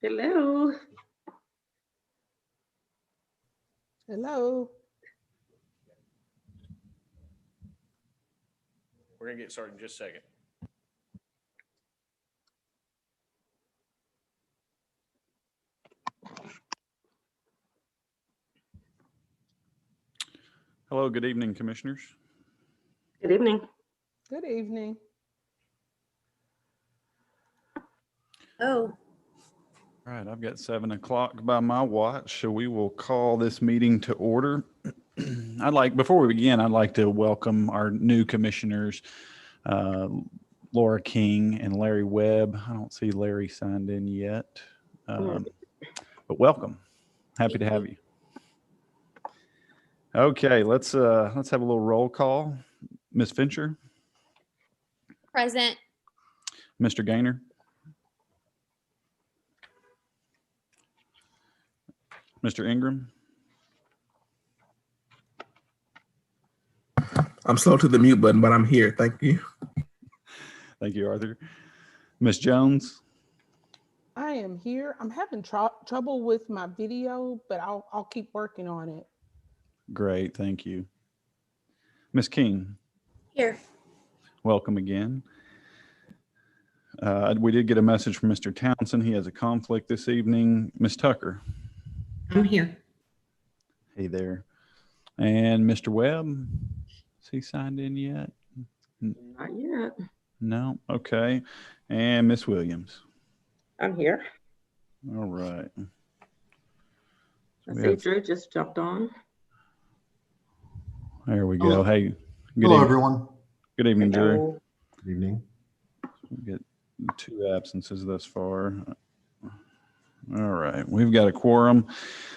Hello. Hello. We're going to get started in just a second. Hello, good evening, commissioners. Good evening. Good evening. Oh, All right, I've got 7 o'clock by my watch, so we will call this meeting to order. Before we begin, I'd like to welcome our new commissioners, Laura King and Larry Webb. I don't see Larry signed in yet, but welcome. Happy to have you. Okay, let's have a little roll call. Ms. Fincher, present. Mr. Gaynor, Mr. Ingram, I'm slow to the mute button, but I'm here. Thank you. thank you, Arthur. Ms. Jones, I am here. I'm having trouble with my video, but I'll keep working on it. great, thank you. Ms. King, Here. welcome again. We did get a message from Mr. Townsend. He has a conflict this evening. Ms. Tucker. I'm here. Hey there. And Mr. Webb, is he signed in yet? Not yet. No? Okay. And Miss Williams. I'm here. All right. I see Drew just jumped on. There we go. Hey, hello, everyone. Good evening, Drew. Hello. Good evening. We get 2 absences thus far. All right, we've got a quorum,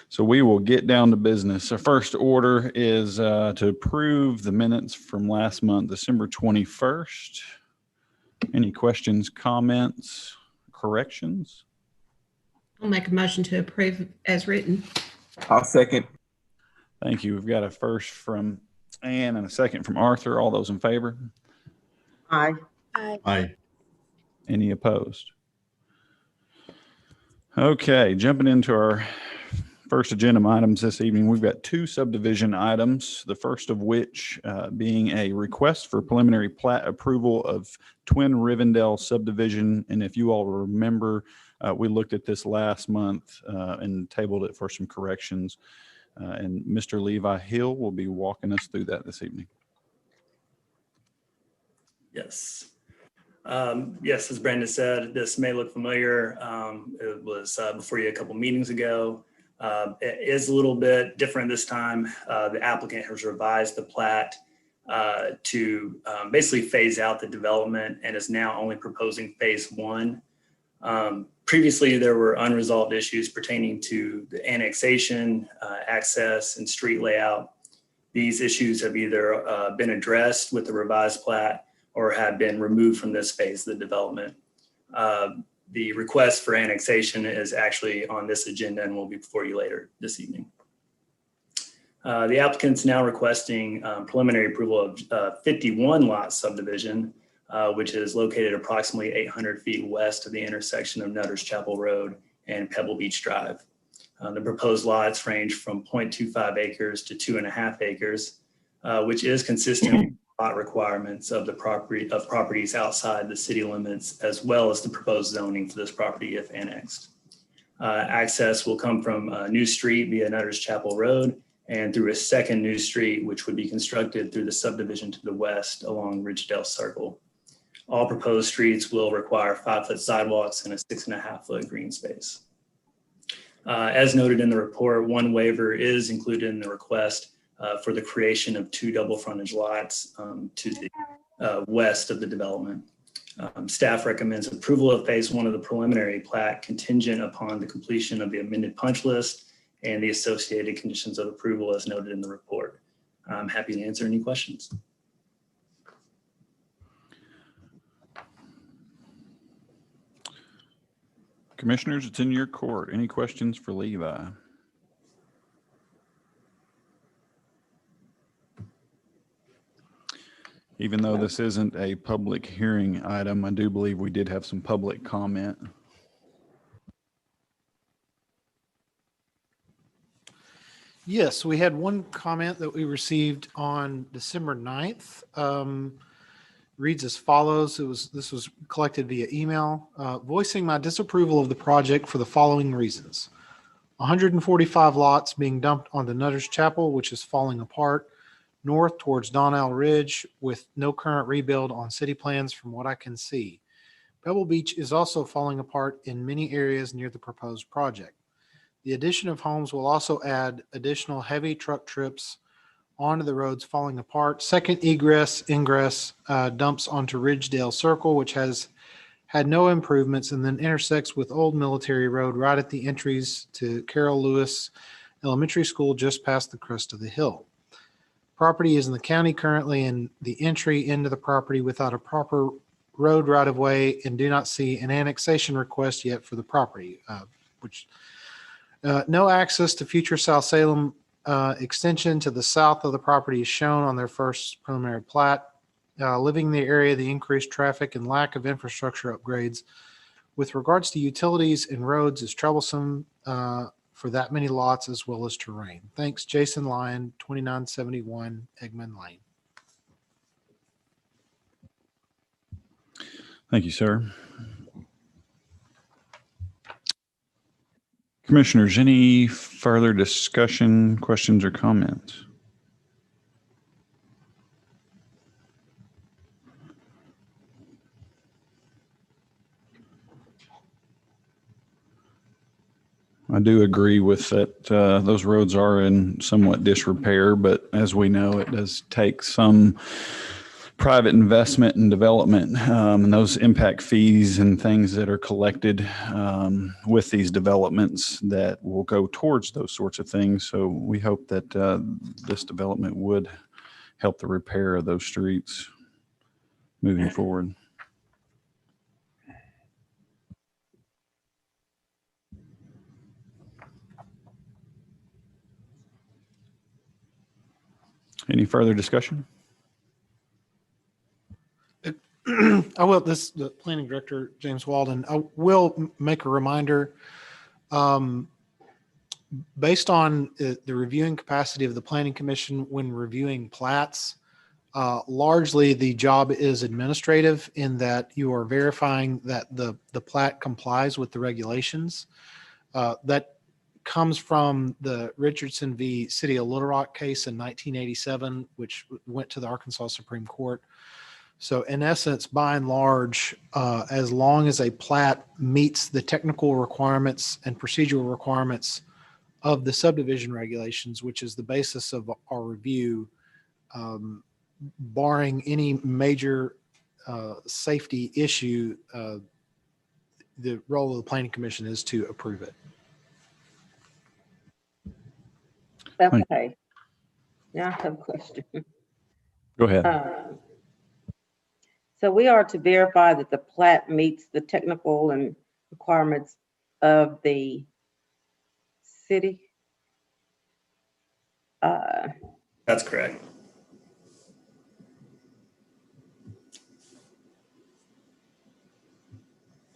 so we will get down to business. Our first order is to approve the minutes from last month, December 21st. Any questions, comments, corrections? I'll make a motion to approve as written. I'll second. Thank you. We've got a first from Ann and a second from Arthur. All those in favor? Aye. Aye. Any opposed? Okay, jumping into our first agenda items this evening, we've got 2 subdivision items, the first of which being a request for preliminary plat approval of Twin Rivendell subdivision. And if you all remember, we looked at this last month and tabled it for some corrections. And Mr. Levi Hill will be walking us through that this evening. Yes. Yes, as Brandon said, this may look familiar. It was before you a couple meetings ago. It is a little bit different this time. The applicant has revised the plat to basically phase out the development and is now only proposing phase 1. Previously, there were unresolved issues pertaining to the annexation, access, and street layout. These issues have either been addressed with the revised plat or have been removed from this phase of the development. The request for annexation is actually on this agenda and will be before you later this evening. The applicant's now requesting preliminary approval of 51 lot subdivision, which is located approximately 800 feet west of the intersection of Nutter's Chapel Road and Pebble Beach Drive. The proposed lots range from 0.25 acres to 2.5 acres, which is consistent with lot requirements of the properties outside the city limits, as well as the proposed zoning for this property if annexed. Access will come from a new street via Nutter's Chapel Road and through a second new street, which would be constructed through the subdivision to the west along Ridgedale Circle. All proposed streets will require 5-foot sidewalks and a 6.5-foot green space. As noted in the report, one waiver is included in the request for the creation of 2 double frontage lots to the west of the development. Staff recommends approval of phase 1 of the preliminary plat contingent upon the completion of the amended punch list and the associated conditions of approval as noted in the report. I'm happy to answer any questions. Commissioners, it's in your court. Any questions for Levi? Even though this isn't a public hearing item, I do believe we did have some public comment. Yes, we had one comment that we received on December 9th. Reads as follows. This was collected via email, voicing my disapproval of the project for the following reasons. 145 lots being dumped onto Nutter's Chapel, which is falling apart north towards Donnell Ridge with no current rebuild on city plans from what I can see. Pebble Beach is also falling apart in many areas near the proposed project. The addition of homes will also add additional heavy truck trips onto the roads falling apart. Second egress, ingress dumps onto Ridgedale Circle, which has had no improvements and then intersects with Old Military Road right at the entries to Carol Lewis Elementary School just past the crest of the hill. Property is in the county currently, and the entry into the property without a proper road right of way, and do not see an annexation request yet for the property, no access to future South Salem extension to the south of the property is shown on their first preliminary plat. Living in the area, the increased traffic and lack of infrastructure upgrades with regards to utilities and roads is troublesome for that many lots as well as terrain. Thanks, Jason Lyon, 2971 Eggman Lane. Thank you, sir. Commissioners, any further discussion, questions, or comments? I do agree with that. Those roads are in somewhat disrepair, but as we know, it does take some private investment and development, and those impact fees and things that are collected with these developments that will go towards those sorts of things. So we hope that this development would help the repair of those streets moving forward. Any further discussion? I will, the planning director, James Walden, I will make a reminder. Based on the reviewing capacity of the planning commission when reviewing plats, largely the job is administrative in that you are verifying that the plat complies with the regulations. That comes from the Richardson v. City of Little Rock case in 1987, which went to the Arkansas Supreme Court. So in essence, by and large, as long as a plat meets the technical requirements and procedural requirements of the subdivision regulations, which is the basis of our review, barring any major safety issue, the role of the planning commission is to approve it. Okay. Now I have a question. Go ahead. So we are to verify that the plat meets the technical and requirements of the city? That's correct.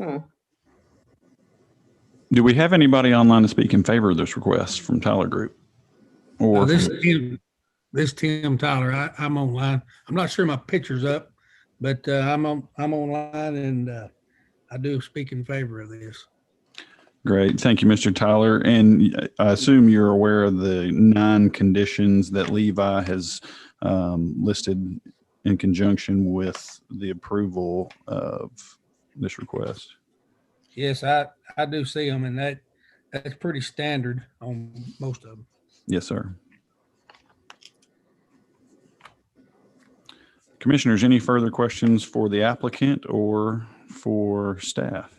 Do we have anybody online to speak in favor of this request from Tyler Group? Or This Tim Tyler. I'm online. I'm not sure my picture's up, but I'm online, and I do speak in favor of this. Great. Thank you, Mr. Tyler. And I assume you're aware of the 9 conditions that Levi has listed in conjunction with the approval of this request. Yes, I do see them, and that's pretty standard on most of them. Yes, sir. Commissioners, any further questions for the applicant or for staff?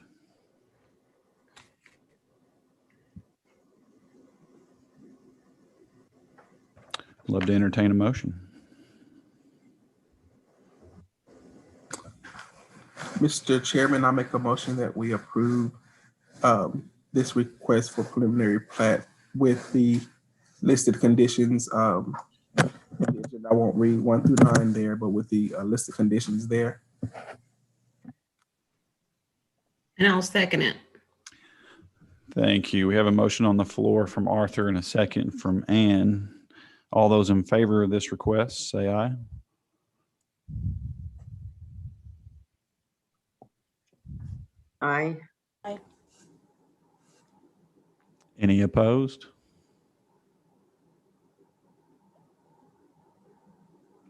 Love to entertain a motion. Mr. Chairman, I make a motion that we approve this request for preliminary plat with the listed conditions. I won't read 1 through 9 there, but with the list of conditions there. And I'll second it. Thank you. We have a motion on the floor from Arthur and a second from Ann. All those in favor of this request, say aye. Aye. Any opposed?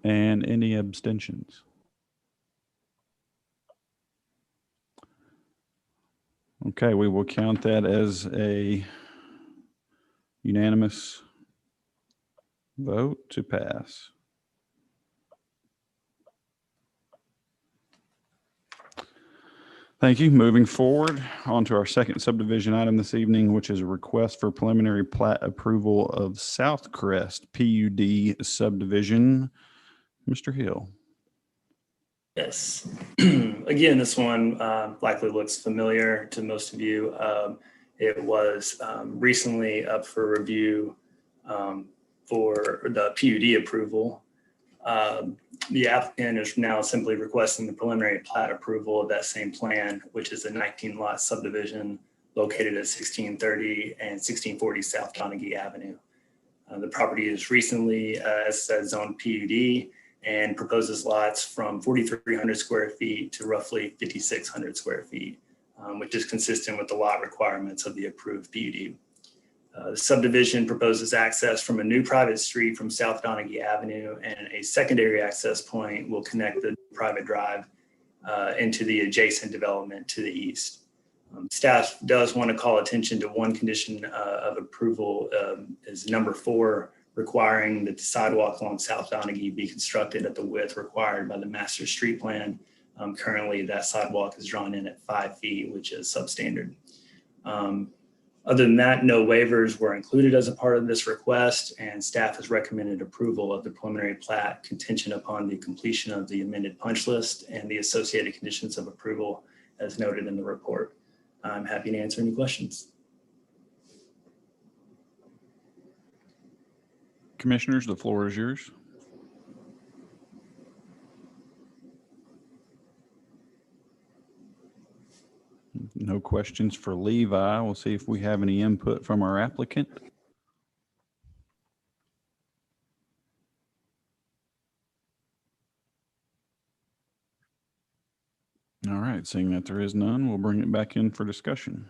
And any abstentions? Okay, we will count that as a unanimous vote to pass. Thank you. Moving forward, on to our second subdivision item this evening, which is a request for preliminary plat approval of South Crest PUD subdivision. Mr. Hill. Yes. Again, this one likely looks familiar to most of you. It was recently up for review for the PUD approval. The applicant is now simply requesting the preliminary plat approval of that same plan, which is a 19-lot subdivision located at 1630 and 1640 South Donaghy Avenue. The property is recently, as said, zoned PUD and proposes lots from 4,300 square feet to roughly 5,600 square feet, which is consistent with the lot requirements of the approved PUD. The subdivision proposes access from a new private street from South Donaghy Avenue, and a secondary access point will connect the private drive into the adjacent development to the east. Staff does want to call attention to one condition of approval is number 4, requiring that the sidewalk along South Donaghy be constructed at the width required by the master street plan. Currently, that sidewalk is drawn in at 5 feet, which is substandard. Other than that, no waivers were included as a part of this request, and staff has recommended approval of the preliminary plat contingent upon the completion of the amended punch list and the associated conditions of approval as noted in the report. I'm happy to answer any questions. Commissioners, the floor is yours. No questions for Levi. We'll see if we have any input from our applicant. All right, seeing that there is none, we'll bring it back in for discussion.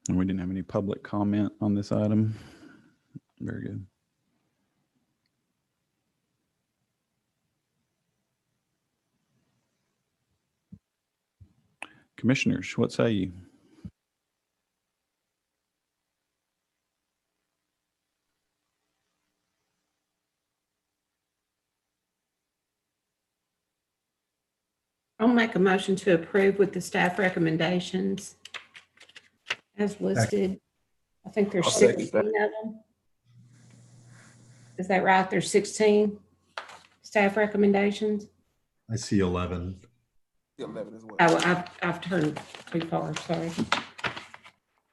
And we didn't have any public comment on this item. Very good. Commissioners, what say you? I'll make a motion to approve with the staff recommendations as listed. I think there's I'll second 16 of them. Is that right? There's 16 staff recommendations? I see 11. 11 as well. Oh, I've turned too far, sorry.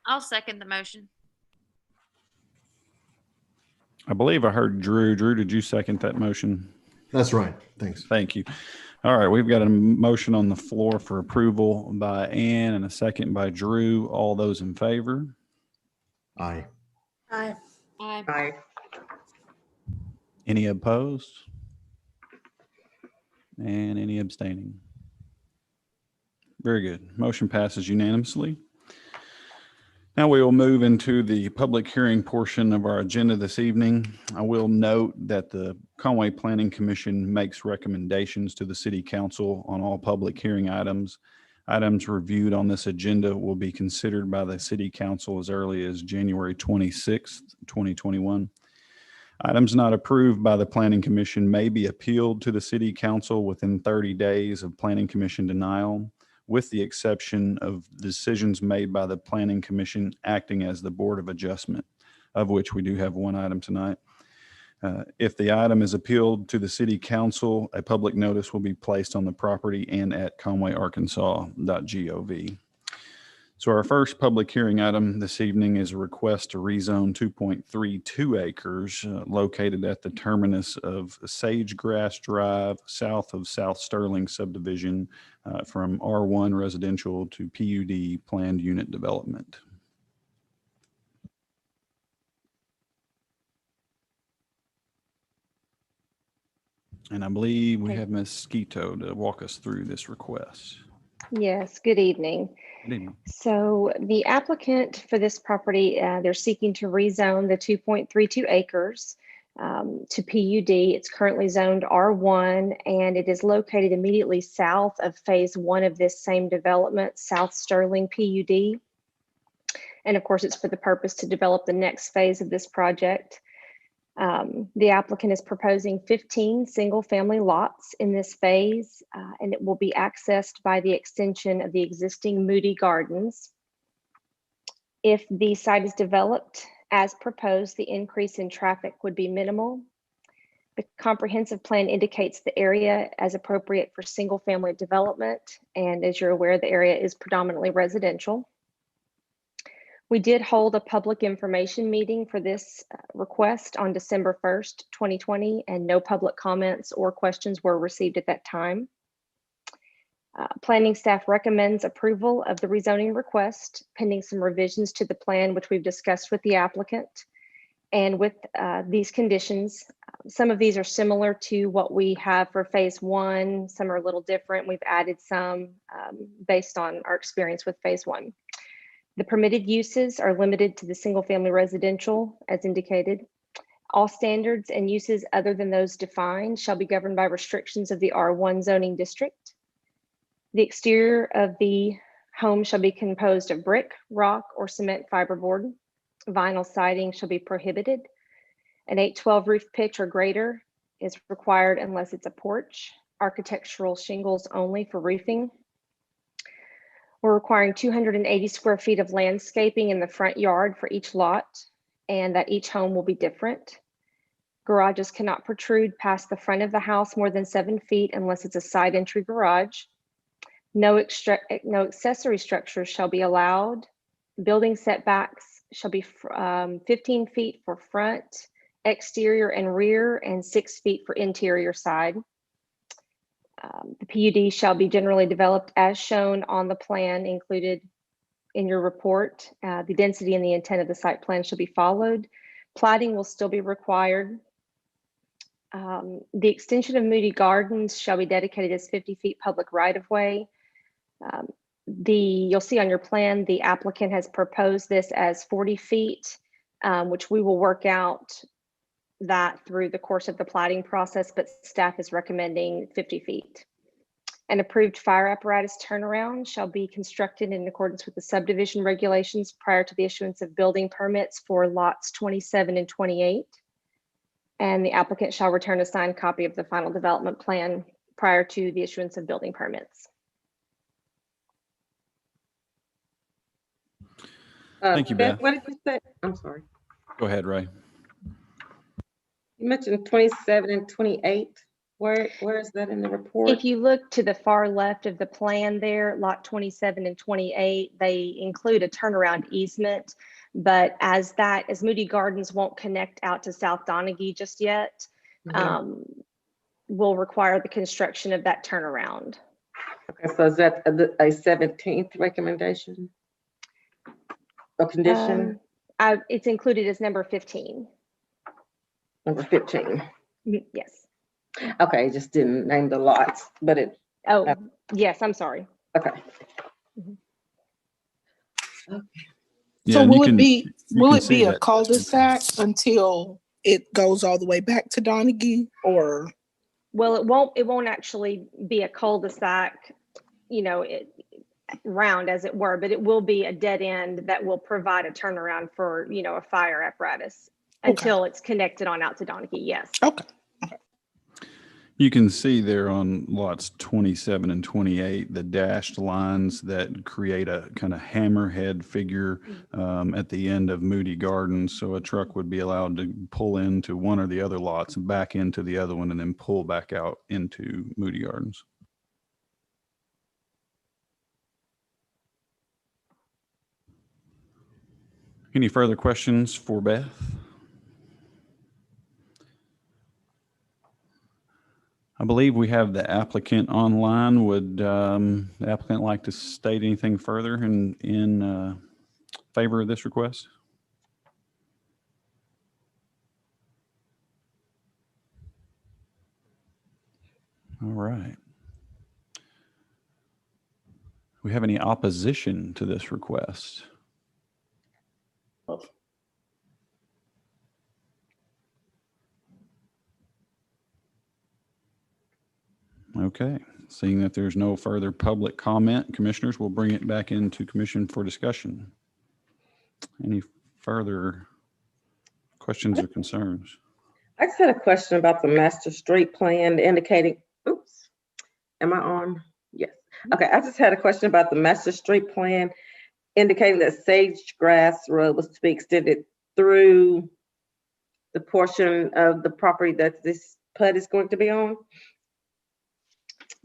I'll second the motion. I believe I heard Drew. Drew, did you second that motion? That's right. Thanks. Thank you. All right, we've got a motion on the floor for approval by Ann and a second by Drew. All those in favor? Aye. Aye. Aye. Aye. Any opposed? And any abstaining? Very good. Motion passes unanimously. Now we will move into the public hearing portion of our agenda this evening. I will note that the Conway Planning Commission makes recommendations to the City Council on all public hearing items. Items reviewed on this agenda will be considered by the City Council as early as January 26th, 2021. Items not approved by the Planning Commission may be appealed to the City Council within 30 days of Planning Commission denial, with the exception of decisions made by the Planning Commission acting as the Board of Adjustment, of which we do have one item tonight. If the item is appealed to the City Council, a public notice will be placed on the property and at conwayarkansas.gov. So our first public hearing item this evening is a request to rezone 2.32 acres located at the terminus of Sagegrass Drive, south of South Sterling Subdivision, from R1 residential to PUD planned unit development. And I believe we have Ms. Skeeto to walk us through this request. Yes, good evening. Good evening. So the applicant for this property, they're seeking to rezone the 2.32 acres to PUD. It's currently zoned R1 and it is located immediately south of phase 1 of this same development, South Sterling PUD. And of course, it's for the purpose to develop the next phase of this project. The applicant is proposing 15 single-family lots in this phase, and it will be accessed by the extension of the existing Moody Gardens. If the site is developed as proposed, the increase in traffic would be minimal. The comprehensive plan indicates the area as appropriate for single-family development, and as you're aware, the area is predominantly residential. We did hold a public information meeting for this request on December 1st, 2020, and no public comments or questions were received at that time. Planning staff recommends approval of the rezoning request pending some revisions to the plan, which we've discussed with the applicant. And with these conditions, some of these are similar to what we have for phase 1. Some are a little different. We've added some based on our experience with phase 1. The permitted uses are limited to the single-family residential as indicated. All standards and uses other than those defined shall be governed by restrictions of the R1 zoning district. The exterior of the home shall be composed of brick, rock, or cement fiberboard. Vinyl siding shall be prohibited. An 812 roof pitch or greater is required unless it's a porch. Architectural shingles only for roofing. We're requiring 280 square feet of landscaping in the front yard for each lot, and that each home will be different. Garages cannot protrude past the front of the house more than 7 feet unless it's a side entry garage. No accessory structures shall be allowed. Building setbacks shall be 15 feet for front, exterior and rear, and 6 feet for interior side. The PUD shall be generally developed as shown on the plan included in your report. The density and the intent of the site plan shall be followed. Platting will still be required. The extension of Moody Gardens shall be dedicated as 50 feet public right-of-way. You'll see on your plan, the applicant has proposed this as 40 feet, which we will work out that through the course of the platting process, but staff is recommending 50 feet. An approved fire apparatus turnaround shall be constructed in accordance with the subdivision regulations prior to the issuance of building permits for lots 27 and 28. And the applicant shall return a signed copy of the final development plan prior to the issuance of building permits. Thank you, Beth. What did you say? I'm sorry. Go ahead, Ray. You mentioned 27 and 28. Where is that in the report? If you look to the far left of the plan there, lot 27 and 28, they include a turnaround easement, but as Moody Gardens won't connect out to South Donaghy just yet, will require the construction of that turnaround. Okay, so is that a 17th recommendation or condition? It's included as number 15. Number 15. Yes. Okay, just didn't name the lots, but it. Oh, yes, I'm sorry. Okay. Yeah, So and you will can- it be, you will can it see be a that. cul-de-sac until it goes all the way back to Donaghy, or? Well, it won't actually be a cul-de-sac, round as it were, but it will be a dead end that will provide a turnaround for, a fire apparatus until it's connected on out to Donaghy. Yes. Okay. You can see there on lots 27 and 28, the dashed lines that create a kind of hammerhead figure at the end of Moody Gardens. So a truck would be allowed to pull into one or the other lots and back into the other one and then pull back out into Moody Gardens. Any further questions for Beth? I believe we have the applicant online. Would the applicant like to state anything further in favor of this request? All right. Do we have any opposition to this request? Okay, seeing that there's no further public comment, commissioners will bring it back into commission for discussion. Any further questions or concerns? I just had a question about the master street plan indicating, oops, am I on? Yes. Okay, I just had a question about the master street plan indicating that Sage Grass Road was to be extended through the portion of the property that this PUD is going to be on.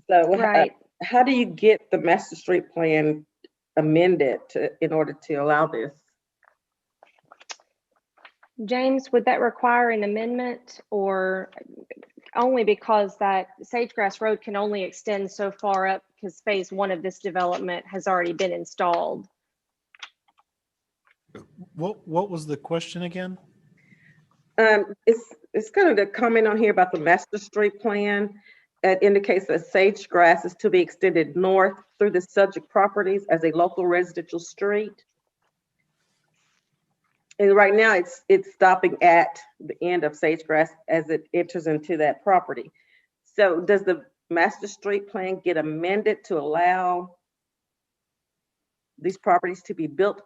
So Right. how do you get the master street plan amended in order to allow this? James, would that require an amendment, or only because that Sagegrass Road can only extend so far up because phase 1 of this development has already been installed? What was the question again? It's kind of the comment on here about the master street plan. It indicates that Sage Grass is to be extended north through the subject properties as a local residential street. And right now it's stopping at the end of Sage Grass as it enters into that property. So does the master street plan get amended to allow these properties to be built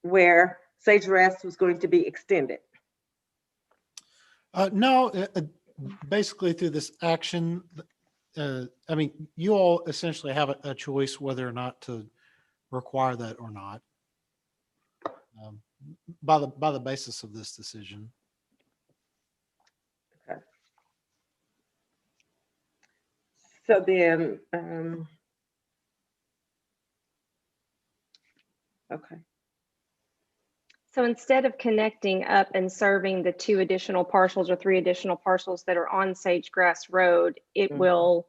where Sage Grass was going to be extended? No, basically through this action, I mean, you all essentially have a choice whether or not to require that or not, by the basis of this decision. Okay. So then, okay. So instead of connecting up and serving the 2 additional parcels or 3 additional parcels that are on Sagegrass Road, it will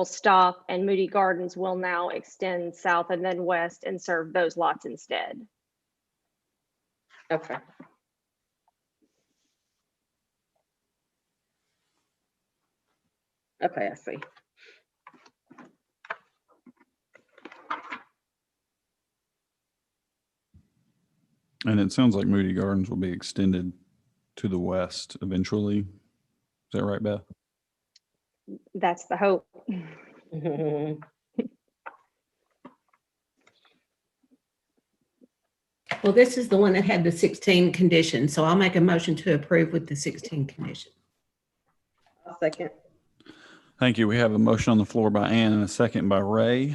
stop, and Moody Gardens will now extend south and then west and serve those lots instead. Okay. Okay, I see. And it sounds like Moody Gardens will be extended to the west eventually. Is that right, Beth? That's the hope. Well, this is the one that had the 16 conditions, so I'll make a motion to approve with the 16 conditions. I'll second. Thank you. We have a motion on the floor by Ann and a second by Ray.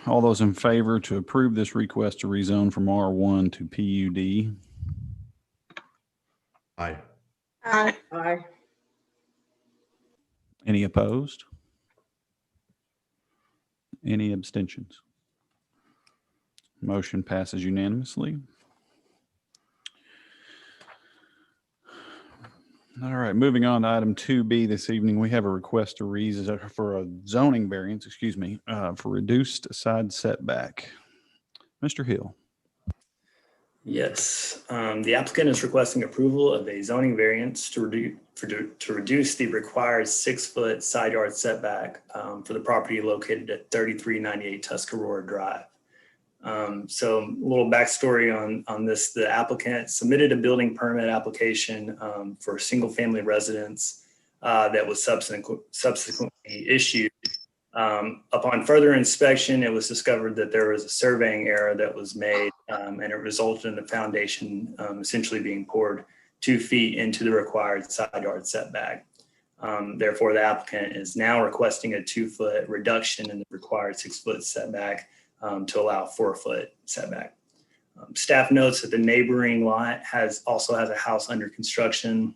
All those in favor to approve this request to rezone from R1 to PUD? Aye. Aye. Aye. Any opposed? Any abstentions? Motion passes unanimously. All right, moving on to item 2B this evening, we have a request to for a zoning variance, for reduced side setback. Mr. Hill. Yes, the applicant is requesting approval of a zoning variance to reduce the required 6-foot side yard setback for the property located at 3398 Tuscarora Drive. So a little backstory on this: the applicant submitted a building permit application for single-family residence that was subsequently issued. Upon further inspection, it was discovered that there was a surveying error that was made, and it resulted in the foundation essentially being poured 2 feet into the required side yard setback. Therefore, the applicant is now requesting a 2-foot reduction in the required 6-foot setback to allow 4-foot setback. Staff notes that the neighboring lot also has a house under construction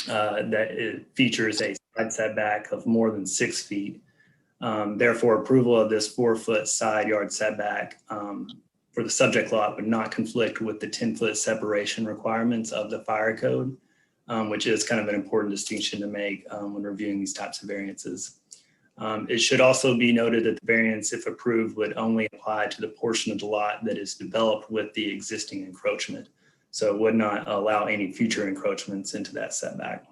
that it features a side setback of more than 6 feet. Therefore, approval of this 4-foot side yard setback for the subject lot would not conflict with the 10-foot separation requirements of the fire code, which is kind of an important distinction to make when reviewing these types of variances. It should also be noted that the variance, if approved, would only apply to the portion of the lot that is developed with the existing encroachment. So it would not allow any future encroachments into that setback.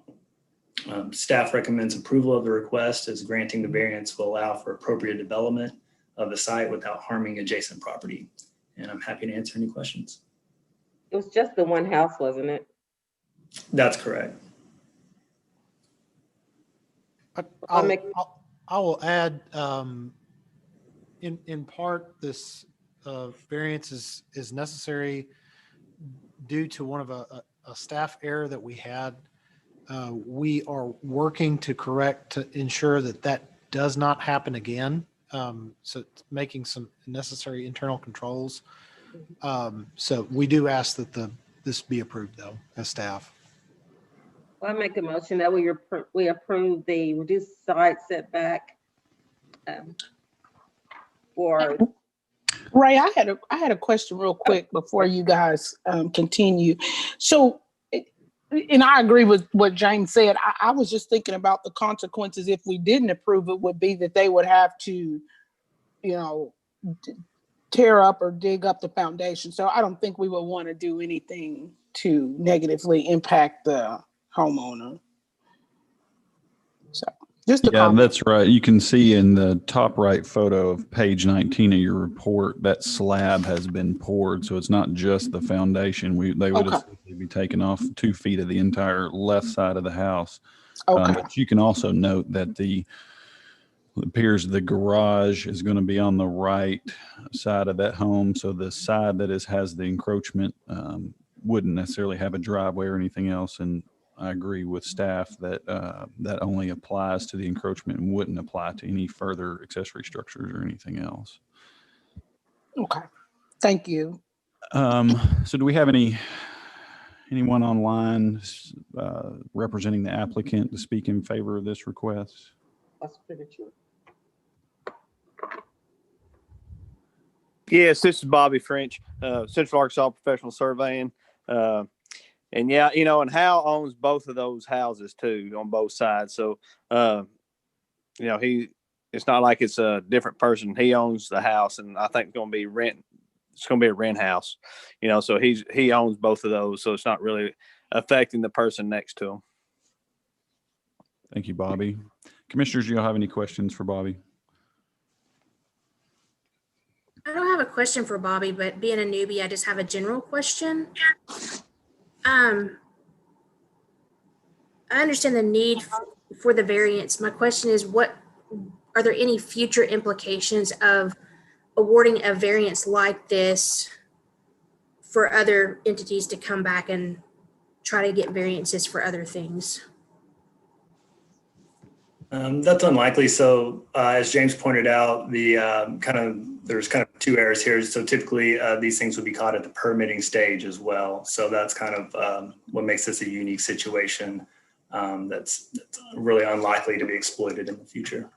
Staff recommends approval of the request, as granting the variance will allow for appropriate development of the site without harming adjacent property. And I'm happy to answer any questions. It was just the one house, wasn't it? That's correct. I will add, in part, this variance is necessary due to one of a staff error that we had. We are working to correct to ensure that that does not happen again. So making some necessary internal controls. So we do ask that this be approved though, as staff. Well, I make a motion that we approve the reduced side setback for. Ray, I had a question real quick before you guys continue. So, and I agree with what James said. I was just thinking about the consequences if we didn't approve it would be that they would have to, tear up or dig up the foundation. So I don't think we would want to do anything to negatively impact the homeowner. So just a comment. That's right. You can see in the top right photo of page 19 of your report, that slab has been poured. So it's not just the foundation. They would essentially be taking off 2 feet of the entire left side of the house. But you can also note that it appears the garage is going to be on the right side of that home. So the side that has the encroachment wouldn't necessarily have a driveway or anything else. And I agree with staff that that only applies to the encroachment and wouldn't apply to any further accessory structures or anything else. Okay, thank you. So do we have anyone online representing the applicant to speak in favor of this request? That's pretty true. Yes, this is Bobby French, Central Arkansas Professional Surveying. And yeah, and Hal owns both of those houses too, on both sides. So, it's not like it's a different person. He owns the house, and I think it's going to be a rent house, so he owns both of those. So it's not really affecting the person next to him. Thank you, Bobby. Commissioners, do you have any questions for Bobby? I don't have a question for Bobby, but being a newbie, I just have a general question. I understand the need for the variance. My question is, are there any future implications of awarding a variance like this for other entities to come back and try to get variances for other things? That's unlikely. So as James pointed out, there's kind of 2 errors here. So typically these things would be caught at the permitting stage as well. So that's kind of what makes this a unique situation that's really unlikely to be exploited in the future.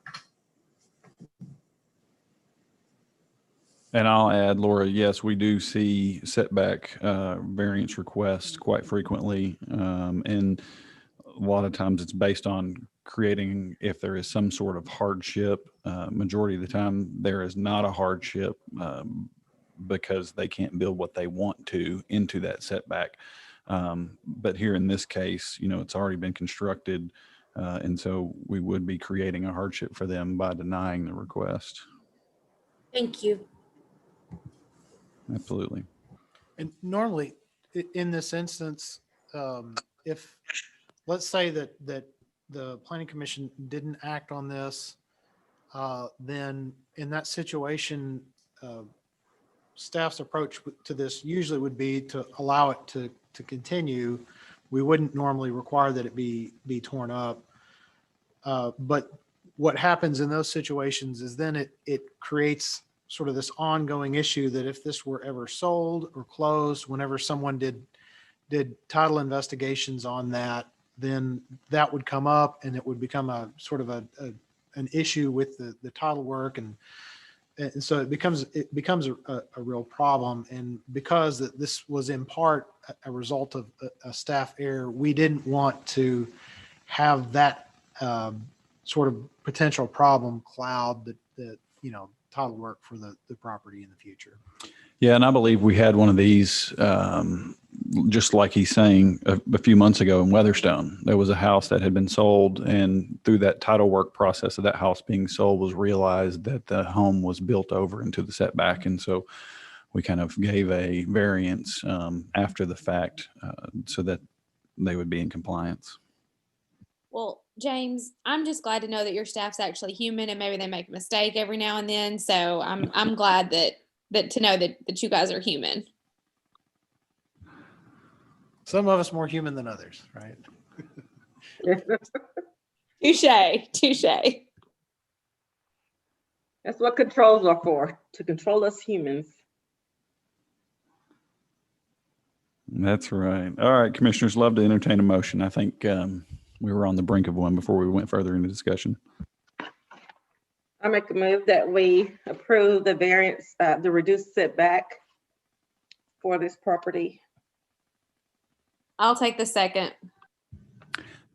And I'll add, Laura, yes, we do see setback variance requests quite frequently. And a lot of times it's based on creating, if there is some sort of hardship. Majority of the time there is not a hardship because they can't build what they want to into that setback. But here in this case, it's already been constructed. And so we would be creating a hardship for them by denying the request. Thank you. Absolutely. And normally in this instance, if let's say that the Planning Commission didn't act on this, then in that situation, staff's approach to this usually would be to allow it to continue. We wouldn't normally require that it be torn up. But what happens in those situations is then it creates sort of this ongoing issue that if this were ever sold or closed, whenever someone did title investigations on that, then that would come up and it would become a sort of an issue with the title work. And and so it becomes a real problem. And because this was in part a result of a staff error, we didn't want to have that sort of potential problem cloud that title work for the property in the future. Yeah, and I believe we had one of these, just like he's saying, a few months ago in Weatherstone. There was a house that had been sold, and through that title work process of that house being sold was realized that the home was built over into the setback. And so we kind of gave a variance after the fact so that they would be in compliance. Well, James, I'm just glad to know that your staff's actually human and maybe they make a mistake every now and then. So I'm glad that to know that you guys are human. Some of us more human than others, right? Touche. That's what controls are for, to control us humans. That's right. All right, commissioners, love to entertain a motion. I think we were on the brink of one before we went further into discussion. I make a move that we approve the variance, the reduced setback for this property. I'll take the second.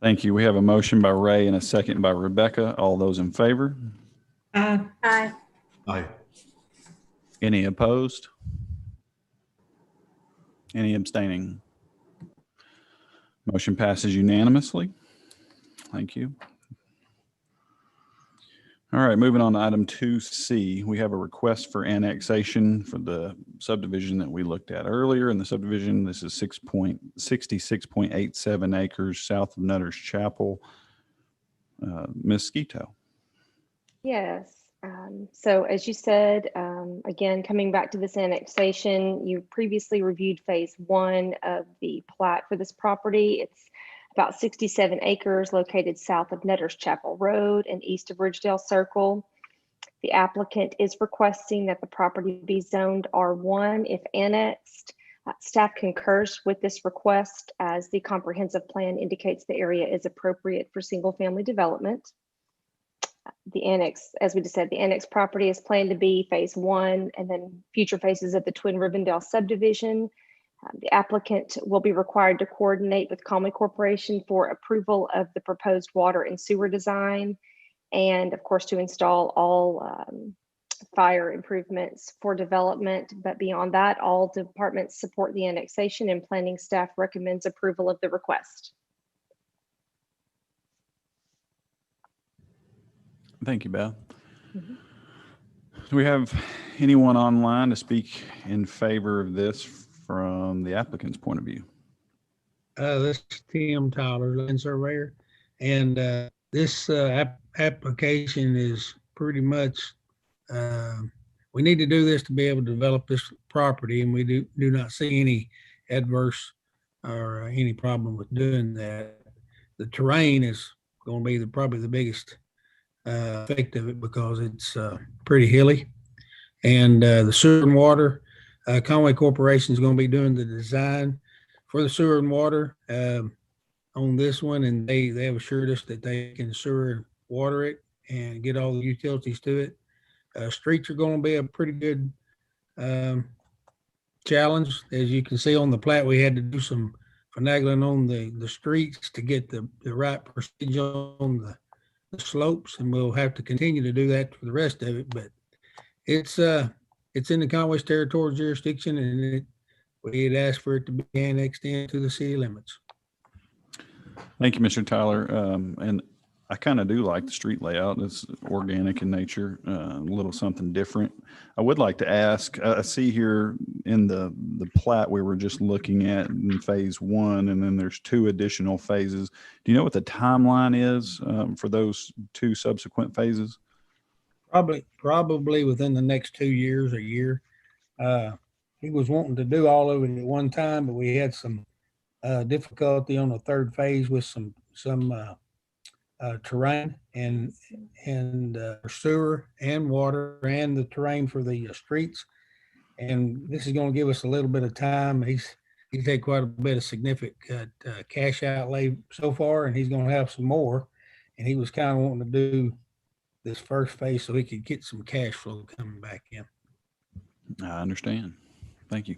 Thank you. We have a motion by Ray and a second by Rebecca. All those in favor? Aye. Aye. Any opposed? Any abstaining? Motion passes unanimously. Thank you. All right, moving on to item 2C, we have a request for annexation for the subdivision that we looked at earlier. In the subdivision, this is 66.87 acres south of Nutter's Chapel. Ms. Skeeto. Yes. So as you said, again, coming back to this annexation, you previously reviewed phase 1 of the plat for this property. It's about 67 acres located south of Nutter's Chapel Road and east of Ridgedale Circle. The applicant is requesting that the property be zoned R1 if annexed. Staff concurs with this request as the comprehensive plan indicates the area is appropriate for single family development. The annex, as we just said, the annex property is planned to be phase 1 and then future phases of the Twin Rivendell subdivision. The applicant will be required to coordinate with Conway Corporation for approval of the proposed water and sewer design, and of course to install all fire improvements for development. But beyond that, all departments support the annexation and planning staff recommends approval of the request. Thank you, Beth. Mm-hmm. Do we have anyone online to speak in favor of this from the applicant's point of view? This is Tim Tyler, land surveyor, and this application is pretty much, we need to do this to be able to develop this property, and we do not see any adverse or any problem with doing that. The terrain is going to be probably the biggest effect of it because it's pretty hilly, and the sewer and water, Conway Corporation is going to be doing the design for the sewer and water on this one, and they have assured us that they can sewer and water it and get all the utilities to it. Streets are going to be a pretty good challenge. As you can see on the plat, we had to do some finagling on the streets to get the right percentage on the slopes, and we'll have to continue to do that for the rest of it. But it's in the Conway's territorial jurisdiction, and we had asked for it to be annexed into the city limits. Thank you, Mr. Tyler. And I kind of do like the street layout. It's organic in nature, a little something different. I would like to ask, I see here in the plat we were just looking at in phase 1, and then there's 2 additional phases. Do you know what the timeline is for those 2 subsequent phases? Probably within the next 2 years, a year. He was wanting to do all of it at one time, but we had some difficulty on the 3rd phase with some terrain and sewer and water and the terrain for the streets. And this is going to give us a little bit of time. He's had quite a bit of significant cash outlay so far, and he's going to have some more. And he was kind of wanting to do this first phase so he could get some cash flow coming back in. I understand. Thank you.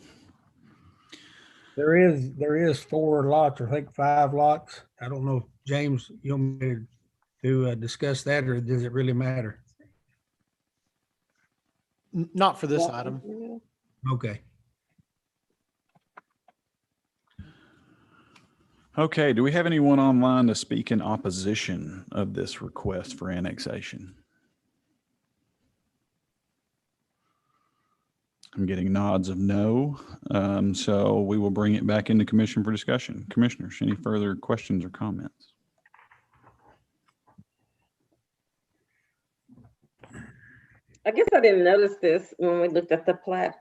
There is 4 lots, or I think 5 lots. I don't know if James, you want me to discuss that, or does it really matter? Not for this item. Okay. Okay, do we have anyone online to speak in opposition of this request for annexation? I'm getting nods of no, so we will bring it back into commission for discussion. Commissioners, any further questions or comments? I guess I didn't notice this when we looked at the plat,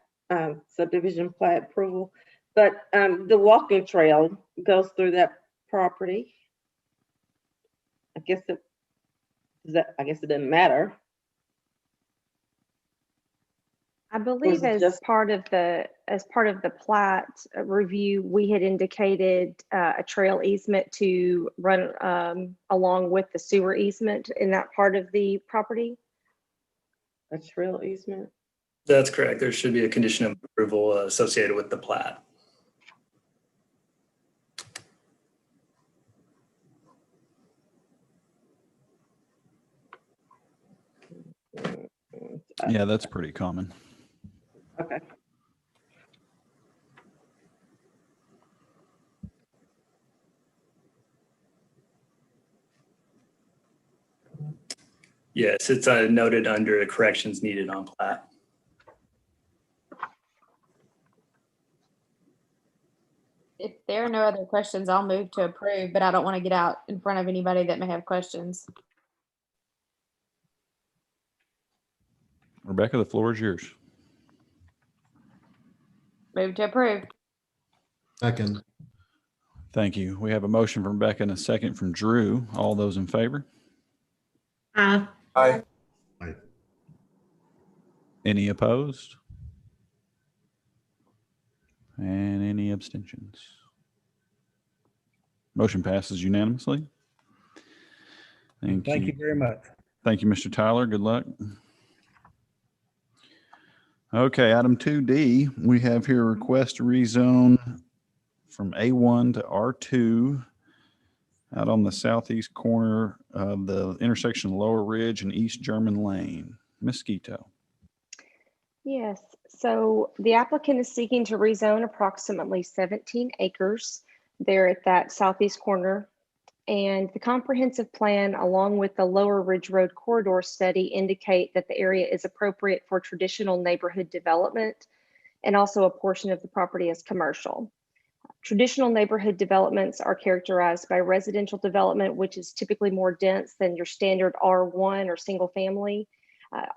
subdivision plat approval, but the walking trail goes through that property. I guess it doesn't matter. I believe as part of the plat review, we had indicated a trail easement to run along with the sewer easement in that part of the property. A trail easement? That's correct. There should be a condition of approval associated with the plat. Yeah, that's pretty common. Okay. Yes, it's noted under corrections needed on plat. If there are no other questions, I'll move to approve, but I don't want to get out in front of anybody that may have questions. Rebecca, the floor is yours. Move to approve. Second. Thank you. We have a motion from Rebecca and a second from Drew. All those in favor? Aye. Aye. Aye. Any opposed? And any abstentions? Motion passes unanimously. Thank you very much. Thank you, Mr. Tyler. Good luck. Okay, item 2D, we have here a request to rezone from A1 to R2 out on the southeast corner of the intersection of Lower Ridge and East German Lane. Ms. Skeeto. Yes, so the applicant is seeking to rezone approximately 17 acres there at that southeast corner. And the comprehensive plan, along with the Lower Ridge Road corridor study, indicate that the area is appropriate for traditional neighborhood development, and also a portion of the property is commercial. Traditional neighborhood developments are characterized by residential development, which is typically more dense than your standard R1 or single family,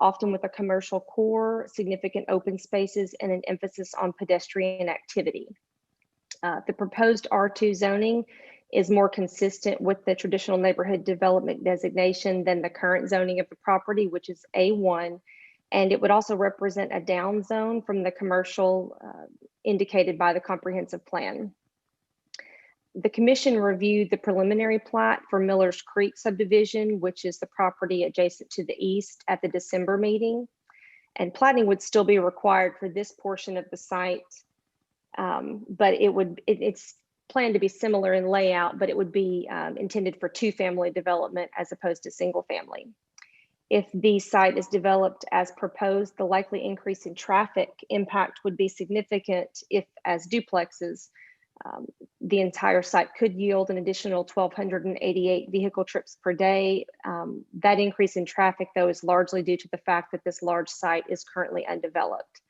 often with a commercial core, significant open spaces, and an emphasis on pedestrian activity. The proposed R2 zoning is more consistent with the traditional neighborhood development designation than the current zoning of the property, which is A1. And it would also represent a down zone from the commercial indicated by the comprehensive plan. The commission reviewed the preliminary plat for Miller's Creek subdivision, which is the property adjacent to the east, at the December meeting. And platting would still be required for this portion of the site, but it's planned to be similar in layout, but it would be intended for 2-family development as opposed to single family. If the site is developed as proposed, the likely increase in traffic impact would be significant if, as duplexes, the entire site could yield an additional 1,288 vehicle trips per day. That increase in traffic, though, is largely due to the fact that this large site is currently undeveloped.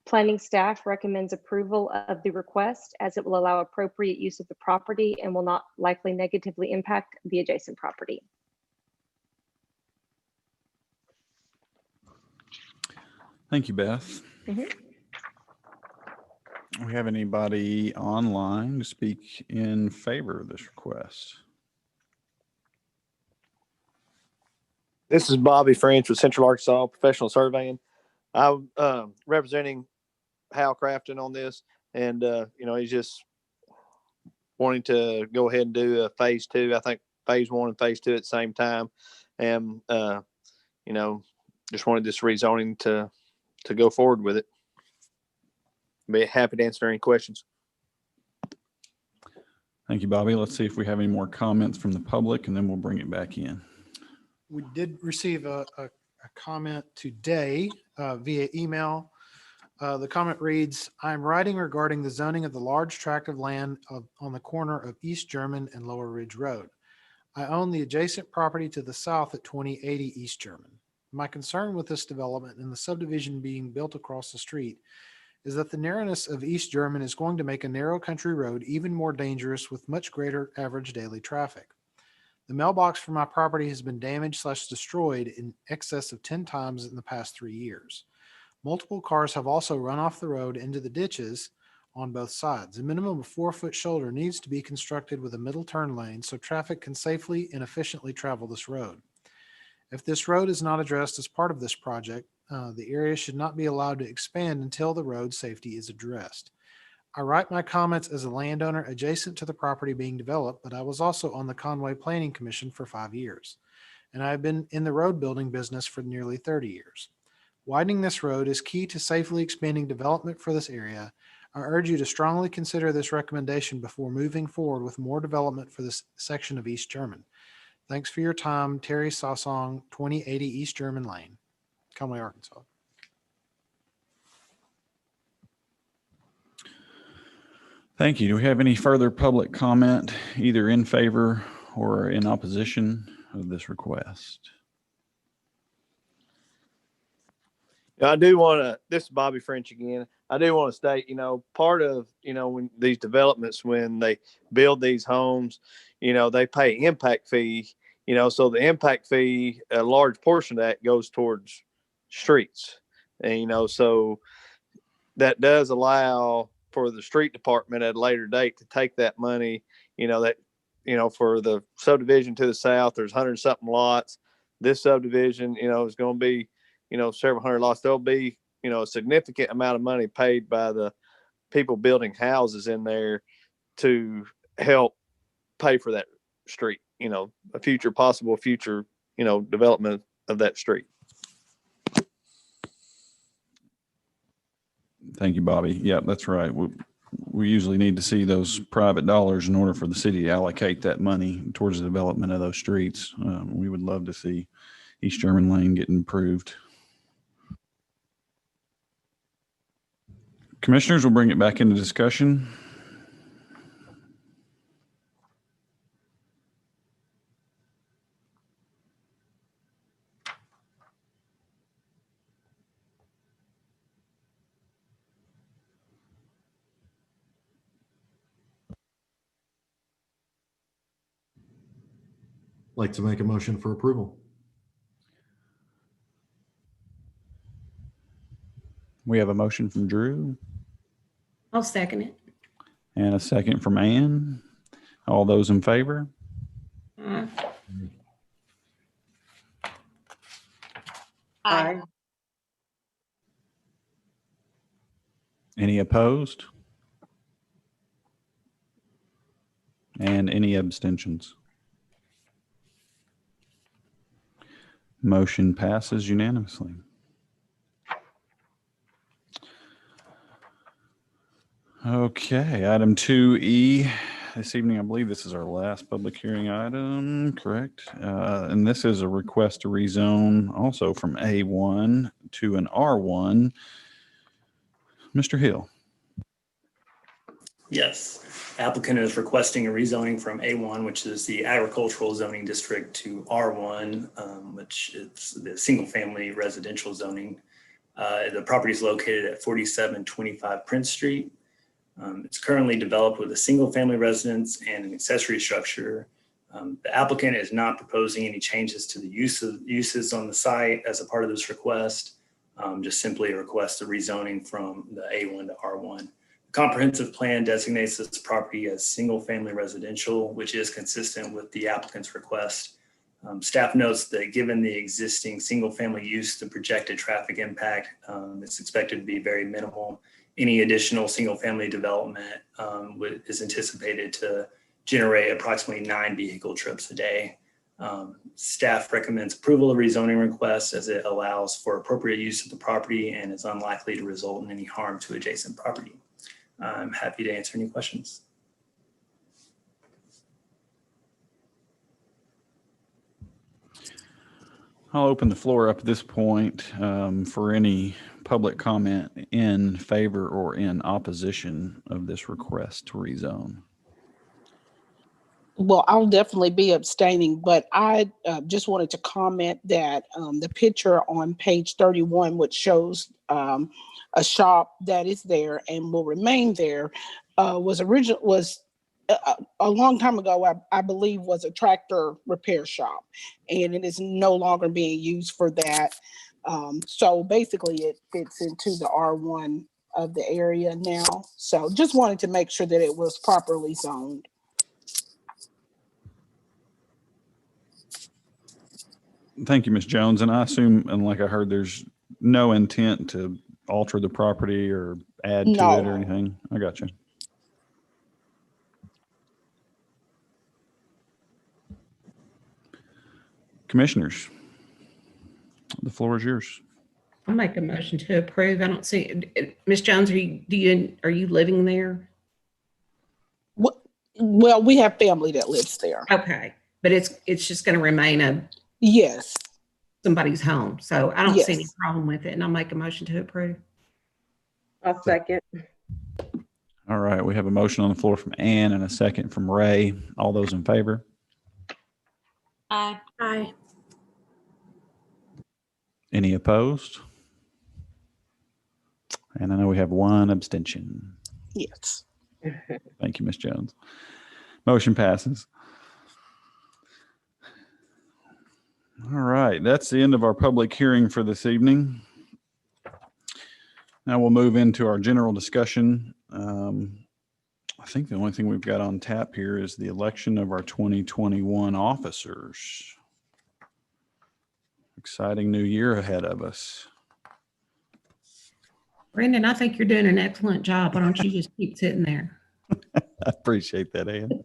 Planning staff recommends approval of the request, as it will allow appropriate use of the property and will not likely negatively impact the adjacent property. Thank you, Beth. We have anybody online to speak in favor of this request? This is Bobby French with Central Arkansas Professional Surveying. I'm representing Hal Crafton on this, and he's just wanting to go ahead and do a phase 2. I think phase 1 and phase 2 at the same time, and just wanted this rezoning to go forward with it. Be happy to answer any questions. Thank you, Bobby. Let's see if we have any more comments from the public, and then we'll bring it back in. We did receive a comment today via email. The comment reads, I'm writing regarding the zoning of the large tract of land on the corner of East German and Lower Ridge Road. I own the adjacent property to the south at 2080 East German. My concern with this development and the subdivision being built across the street is that the narrowness of East German is going to make a narrow country road even more dangerous with much greater average daily traffic. The mailbox for my property has been damaged/destroyed in excess of 10 times in the past 3 years. Multiple cars have also run off the road into the ditches on both sides. A minimum of 4-foot shoulder needs to be constructed with a middle turn lane so traffic can safely and efficiently travel this road. If this road is not addressed as part of this project, the area should not be allowed to expand until the road safety is addressed. I write my comments as a landowner adjacent to the property being developed, but I was also on the Conway Planning Commission for 5 years, and I have been in the road building business for nearly 30 years. Widening this road is key to safely expanding development for this area. I urge you to strongly consider this recommendation before moving forward with more development for this section of East German. Thanks for your time, Terry Sasong, 2080 East German Lane, Conway, Arkansas. Thank you. Do we have any further public comment, either in favor or in opposition of this request? I do want to, this is Bobby French again. I do want to state, part of, when these developments, when they build these homes, they pay impact fee, so the impact fee, a large portion of that goes towards streets. And, so that does allow for the street department at a later date to take that money, for the subdivision to the south, there's 100-something lots. This subdivision, is going to be, several hundred lots. There'll be, a significant amount of money paid by the people building houses in there to help pay for that street, a possible future, development of that street. Thank you, Bobby. Yeah, that's right. We usually need to see those private dollars in order for the city to allocate that money towards the development of those streets. We would love to see East German Lane get improved. Commissioners, will bring it back into discussion. Like to make a motion for approval. We have a motion from Drew I'll second it. and a second from Ann. All those in favor? Aye. Any opposed? And any abstentions? Motion passes unanimously. Okay, item 2E. This evening, I believe this is our last public hearing item, correct? And this is a request to rezone also from A1 to an R1. Mr. Hill. Yes, applicant is requesting a rezoning from A1, which is the agricultural zoning district, to R1, which is the single family residential zoning. The property is located at 4725 Prince Street. It's currently developed with a single family residence and an accessory structure. The applicant is not proposing any changes to the uses on the site as a part of this request, just simply a request to rezoning from the A1 to R1. The comprehensive plan designates this property as single family residential, which is consistent with the applicant's request. Staff notes that given the existing single family use, the projected traffic impact, it's expected to be very minimal. Any additional single family development is anticipated to generate approximately 9 vehicle trips a day. Staff recommends approval of rezoning requests as it allows for appropriate use of the property and is unlikely to result in any harm to adjacent property. I'm happy to answer any questions. I'll open the floor up at this point for any public comment in favor or in opposition of this request to rezone. Well, I'll definitely be abstaining, but I just wanted to comment that the picture on page 31, which shows a shop that is there and will remain there, was a long time ago, I believe, was a tractor repair shop, and it is no longer being used for that. So basically, it fits into the R1 of the area now. So just wanted to make sure that it was properly zoned. Thank you, Ms. Jones. And I assume, and like I heard, there's no intent to alter the property or add to it or anything. I got you. Commissioners, the floor is yours. I'll make a motion to approve. I don't see, Ms. Jones, are you living there? Well, we have family that lives there. Okay, but it's just going to remain yes, somebody's home. So I don't see any Yes. problem with it, and I'll make a motion to approve. I'll second. All right, we have a motion on the floor from Ann and a second from Ray. All those in favor? Aye. Aye. Any opposed? And I know we have one abstention. yes. Thank you, Ms. Jones. Motion passes. All right, that's the end of our public hearing for this evening. Now we'll move into our general discussion. I think the only thing we've got on tap here is the election of our 2021 officers. Exciting new year ahead of us. Brandon, I think you're doing an excellent job. Why don't you just keep sitting there? I appreciate that, Ann.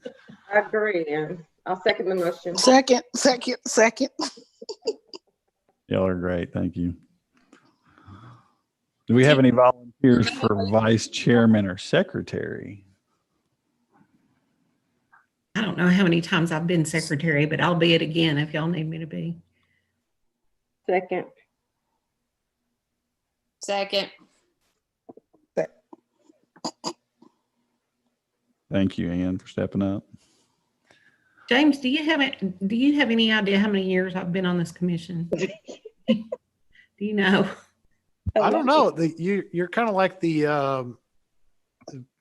I agree, and I'll second the motion. Second. Y'all are great. Thank you. Do we have any volunteers for vice chairman or secretary? I don't know how many times I've been secretary, but I'll be it again if y'all need me to be. Second. Second. Thank you, Ann, for stepping up. James, do you have any idea how many years I've been on this commission? Do you know? I don't know. You're kind of like the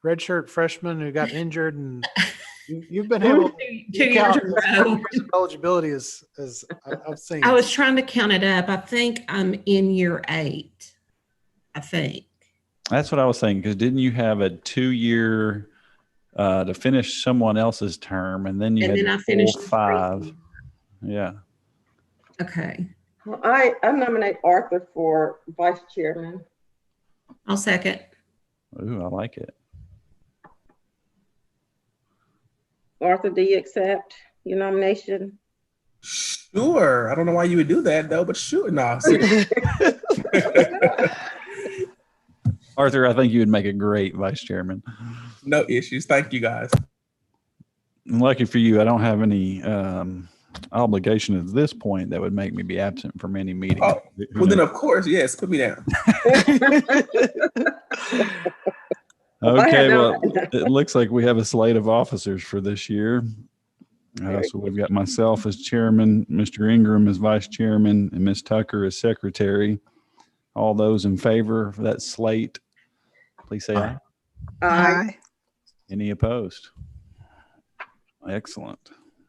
redshirt freshman who got injured, and you've been able to 2 years in a row. eligibility as I've seen. I was trying to count it up. I think I'm in year 8. I think. That's what I was saying, because didn't you have a 2-year to finish someone else's term, and then you had I the finished full 5? Yeah. Okay. Well, I nominate Arthur for vice chairman. I'll second. Ooh, I like it. Arthur, do you accept your nomination? Sure. I don't know why you would do that though, but sure. No. Arthur, I think you would make a great vice chairman. No issues. Thank you guys. And lucky for you, I don't have any obligation at this point that would make me be absent from any meeting. Oh, well, then of course, yes. Put me down. Okay, well, it looks like we have a slate of officers for this year. So we've got myself as chairman, Mr. Ingram as vice chairman, and Ms. Tucker as secretary. All those in favor of that slate, please say aye. Aye. Any opposed? Excellent.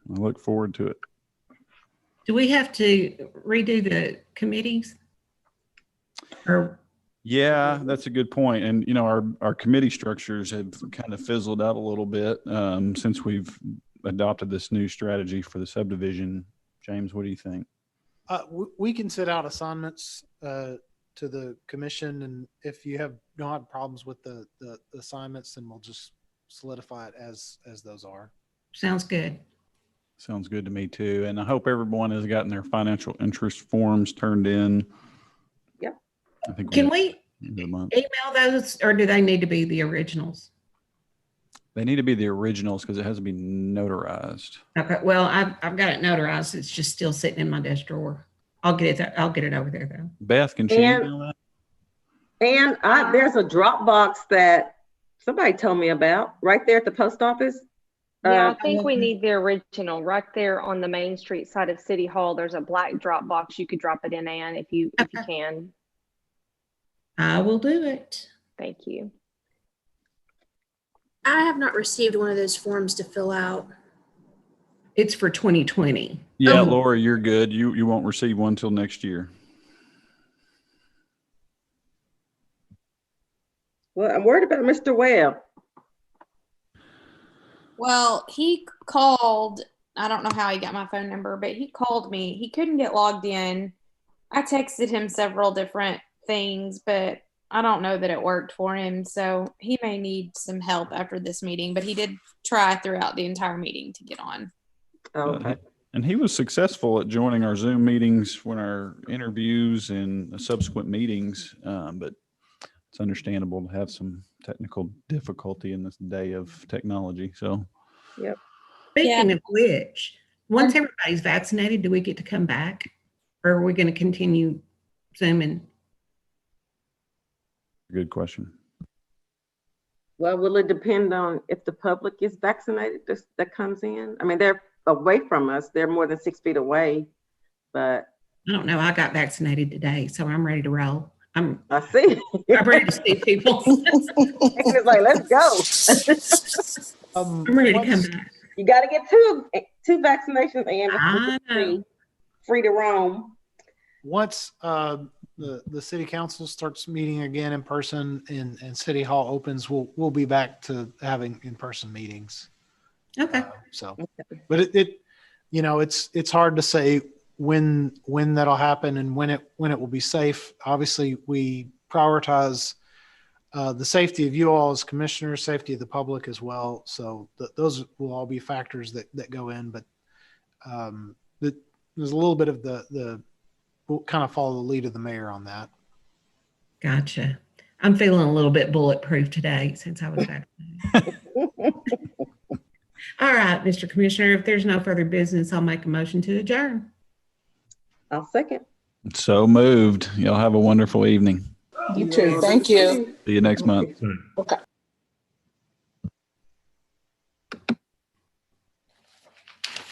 I look forward to it. Do we have to redo the committees? Or Yeah, that's a good point. And, you know, our committee structures have kind of fizzled out a little bit since we've adopted this new strategy for the subdivision. James, what do you think? We can set out assignments to the commission, and if you don't have problems with the assignments, then we'll just solidify it as those are. sounds good. Sounds good to me too. And I hope everyone has gotten their financial interest forms turned in. Yep. I think Can we end of the month. email those, or do they need to be the originals? They need to be the originals because it has to be notarized. Okay, well, I've got it notarized. It's just still sitting in my desk drawer. I'll get it over there though. Beth, can she And- email that? And there's a Dropbox that somebody told me about right there at the post office. Yeah, I think we need the original right there on the Main Street side of City Hall. There's a black Dropbox. You could drop it in, Ann, if you can. I will do it. Thank you. I have not received one of those forms to fill out. It's for 2020. Yeah, Oh. Laura, you're good. You won't receive one till next year. Well, I'm worried about Mr. Webb. Well, he called. I don't know how he got my phone number, but he called me. He couldn't get logged in. I texted him several different things, but I don't know that it worked for him. So he may need some help after this meeting, but he did try throughout the entire meeting to get on. Okay. And he was successful at joining our Zoom meetings when our interviews and subsequent meetings. But it's understandable to have some technical difficulty in this day of technology. So, Yep. Speaking of which, once everybody's vaccinated, do we get to come back? Or are we going to continue Zooming? good question. Well, will it depend on if the public is vaccinated that comes in? I mean, they're away from us. They're more than 6 feet away, but. I don't know. I got vaccinated today, so I'm ready to roll. I see. I'm ready to see people. It's like, let's go. I'm ready to come back. You got to get two vaccinations and I know. free to roam. Once the city council starts meeting again in person and City Hall opens, we'll be back to having in-person meetings. Okay. But it's hard to say when that'll happen and when it will be safe. Obviously, we prioritize the safety of you all as commissioners, safety of the public as well. So those will all be factors that go in. But there's a little bit of we'll kind of follow the lead of the mayor on that. Gotcha. I'm feeling a little bit bulletproof today since I was vaccinated. All right, Mr. Commissioner, if there's no further business, I'll make a motion to adjourn. I'll second. So moved. Y'all have a wonderful evening. You too. Thank you. See you next month. Okay.